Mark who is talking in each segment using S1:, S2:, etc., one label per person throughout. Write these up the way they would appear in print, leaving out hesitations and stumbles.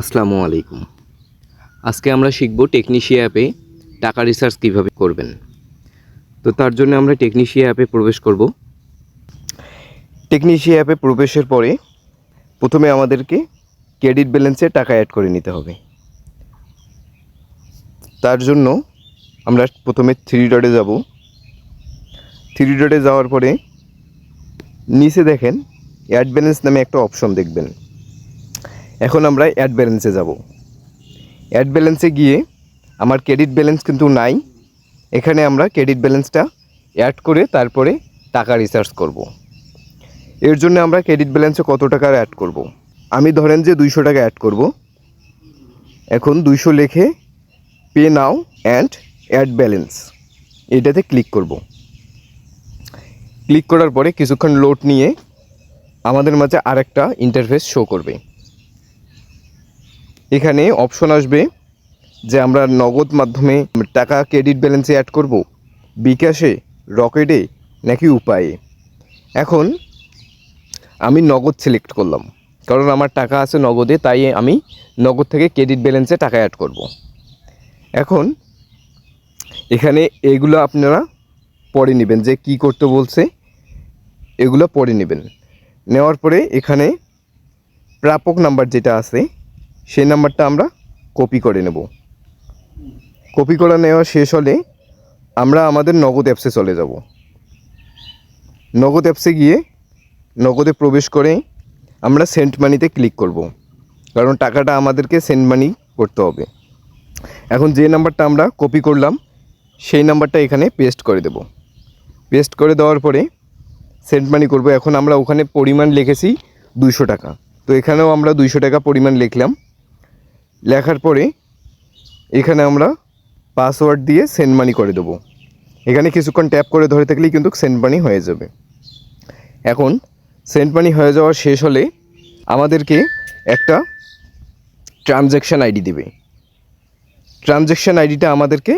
S1: আসসালামু আলাইকুম। আজকে আমরা শিখব টেকনিশিয়া অ্যাপে টাকা রিসার্চ কিভাবে করবেন। তো তার জন্য আমরা টেকনিশিয়া অ্যাপে প্রবেশ করব। টেকনিশিয়া অ্যাপে প্রবেশের পরে প্রথমে আমাদেরকে ক্রেডিট ব্যালেন্সে টাকা অ্যাড করে নিতে হবে। তার জন্য আমরা প্রথমে থ্রি ডটে যাব। থ্রি ডটে যাওয়ার পরে নিচে দেখেন অ্যাড ব্যালেন্স নামে একটা অপশন দেখবেন। এখন আমরা অ্যাড ব্যালেন্সে যাব। অ্যাড ব্যালেন্সে গিয়ে আমার ক্রেডিট ব্যালেন্স কিন্তু নাই। এখানে আমরা ক্রেডিট ব্যালেন্সটা অ্যাড করে তারপরে টাকা রিসার্চ করব। এর জন্য আমরা ক্রেডিট ব্যালেন্সে কত টাকা অ্যাড করব। আমি ধরেন যে 200 টাকা অ্যাড করব। এখন 200 লিখে pay now and add balance এটাতে ক্লিক করব। ক্লিক করার পরে কিছুক্ষণ লোড নিয়ে আমাদের মাঝে আরেকটা ইন্টারফেস শো করবে। এখানে অপশন আসবে যে আমরা নগদ মাধ্যমে টাকা ক্রেডিট ব্যালেন্সে অ্যাড করব, বিকাশে, রকেটে নাকি উপায়ে। এখন আমি নগদ সিলেক্ট করলাম, কারণ আমার টাকা আছে নগদে, তাই আমি নগদ থেকে ক্রেডিট ব্যালেন্সে টাকা অ্যাড করব। এখন এখানে এগুলো আপনারা পড়ে নেবেন, যে কি করতে বলছে এগুলো পড়ে নেবেন। নেওয়ার পরে এখানে প্রাপক নাম্বার যেটা আছে সেই নাম্বারটা আমরা কপি করে নেব। কপি করা নেওয়া শেষ হলে আমরা আমাদের নগদ অ্যাপসে চলে যাব। নগদ অ্যাপসে গিয়ে নগদে প্রবেশ করে আমরা সেন্ড মানিতে ক্লিক করব, কারণ টাকাটা আমাদেরকে সেন্ড মানি করতে হবে। এখন যে নাম্বারটা আমরা কপি করলাম সেই নাম্বারটা এখানে পেস্ট করে দেব। পেস্ট করে দেওয়ার পরে সেন্ড মানি করব। এখন আমরা ওখানে পরিমাণ লিখেছি 200 টাকা, তো এখানেও আমরা 200 টাকা পরিমাণ লিখলাম। লেখার পরে এখানে আমরা পাসওয়ার্ড দিয়ে সেন্ড মানি করে দেবো। এখানে কিছুক্ষণ ট্যাপ করে ধরে থাকলেই কিন্তু সেন্ড মানি হয়ে যাবে। এখন সেন্ড মানি হয়ে যাওয়ার শেষ হলে আমাদেরকে একটা ট্রানজ্যাকশান আইডি দেবে। ট্রানজ্যাকশান আইডিটা আমাদেরকে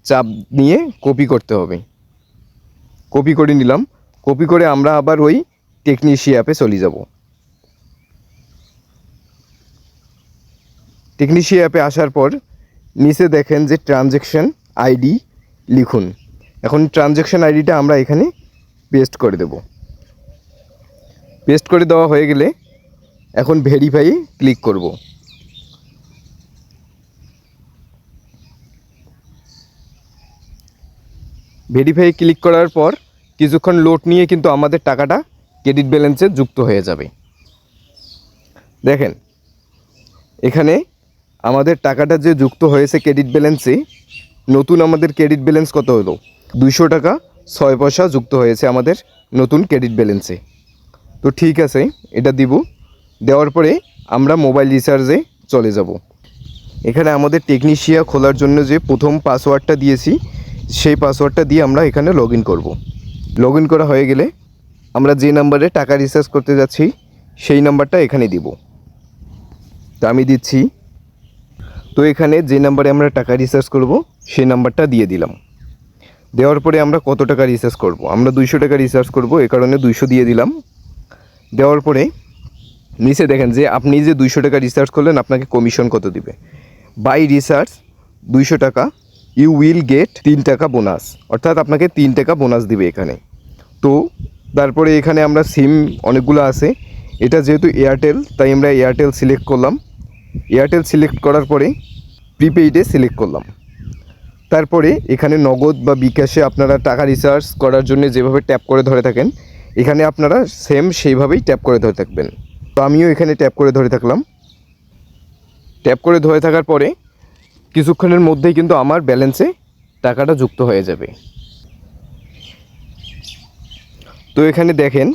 S1: চাপ নিয়ে কপি করতে হবে। কপি করে নিলাম। কপি করে আমরা আবার ওই টেকনিশিয়া অ্যাপে চলে যাব। টেকনিশিয়া অ্যাপে আসার পর নিচে দেখেন যে ট্রানজ্যাকশান আইডি লিখুন। এখন ট্রানজ্যাকশান আইডিটা আমরা এখানে পেস্ট করে দেব। পেস্ট করে দেওয়া হয়ে গেলে এখন ভেরিফাই ক্লিক করব। ভেরিফাই ক্লিক করার পর কিছুক্ষণ লোড নিয়ে কিন্তু আমাদের টাকাটা ক্রেডিট ব্যালেন্সে যুক্ত হয়ে যাবে। দেখেন এখানে আমাদের টাকাটা যে যুক্ত হয়েছে ক্রেডিট ব্যালেন্সে, নতুন আমাদের ক্রেডিট ব্যালেন্স কত হলো 200 টাকা 6 পয়সা যুক্ত হয়েছে আমাদের নতুন ক্রেডিট ব্যালেন্সে। তো ঠিক আছে, এটা দিব। দেওয়ার পরে আমরা মোবাইল রিচার্জে চলে যাব। এখানে আমাদের টেকনিশিয়া খোলার জন্য যে প্রথম পাসওয়ার্ডটা দিয়েছি সেই পাসওয়ার্ডটা দিয়ে আমরা এখানে লগ ইন করব। লগ ইন করা হয়ে গেলে আমরা যে নাম্বারে টাকা রিচার্জ করতে যাচ্ছি সেই নাম্বারটা এখানে দিব। তা আমি দিচ্ছি। তো এখানে যে নাম্বারে আমরা টাকা রিচার্জ করব সেই নাম্বারটা দিয়ে দিলাম। দেওয়ার পরে আমরা কত টাকা রিচার্জ করব, আমরা 200 টাকা রিচার্জ করব, এ কারণে 200 দিয়ে দিলাম। দেওয়ার পরে নিচে দেখেন যে আপনি যে 200 টাকা রিচার্জ করলেন আপনাকে কমিশন কত দিবে। বাই রিচার্জ 200 টাকা ইউ উইল গেট 3 টাকা বোনাস, অর্থাৎ আপনাকে 3 টাকা বোনাস দিবে এখানে। তো তারপরে এখানে আমরা সিম অনেকগুলো আছে, এটা যেহেতু এয়ারটেল তাই আমরা এয়ারটেল সিলেক্ট করলাম। এয়ারটেল সিলেক্ট করার পরে প্রিপেইডে সিলেক্ট করলাম। তারপরে এখানে নগদ বা বিকাশে আপনারা টাকা রিচার্জ করার জন্য যেভাবে ট্যাপ করে ধরে থাকেন এখানে আপনারা সেম সেইভাবেই ট্যাপ করে ধরে থাকবেন। তো আমিও এখানে ট্যাপ করে ধরে থাকলাম। ট্যাপ করে ধরে থাকার পরে কিছুক্ষণের মধ্যেই কিন্তু আমার ব্যালেন্সে টাকাটা যুক্ত হয়ে যাবে। তো এখানে দেখেন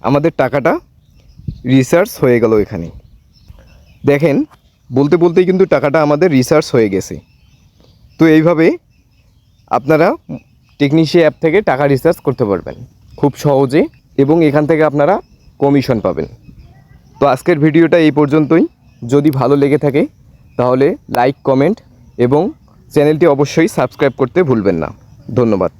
S1: আমাদের টাকাটা রিচার্জ হয়ে গেল। এখানে দেখেন বলতে বলতেই কিন্তু টাকাটা আমাদের রিচার্জ হয়ে গেছে। তো এইভাবে আপনারা টেকনিশিয়া অ্যাপ থেকে টাকা রিচার্জ করতে পারবেন খুব সহজে, এবং এখান থেকে আপনারা কমিশন পাবেন। তো আজকের ভিডিওটা এই পর্যন্তই। যদি ভালো লেগে থাকে তাহলে লাইক, কমেন্ট এবং চ্যানেলটি অবশ্যই সাবস্ক্রাইব করতে ভুলবেন না। ধন্যবাদ।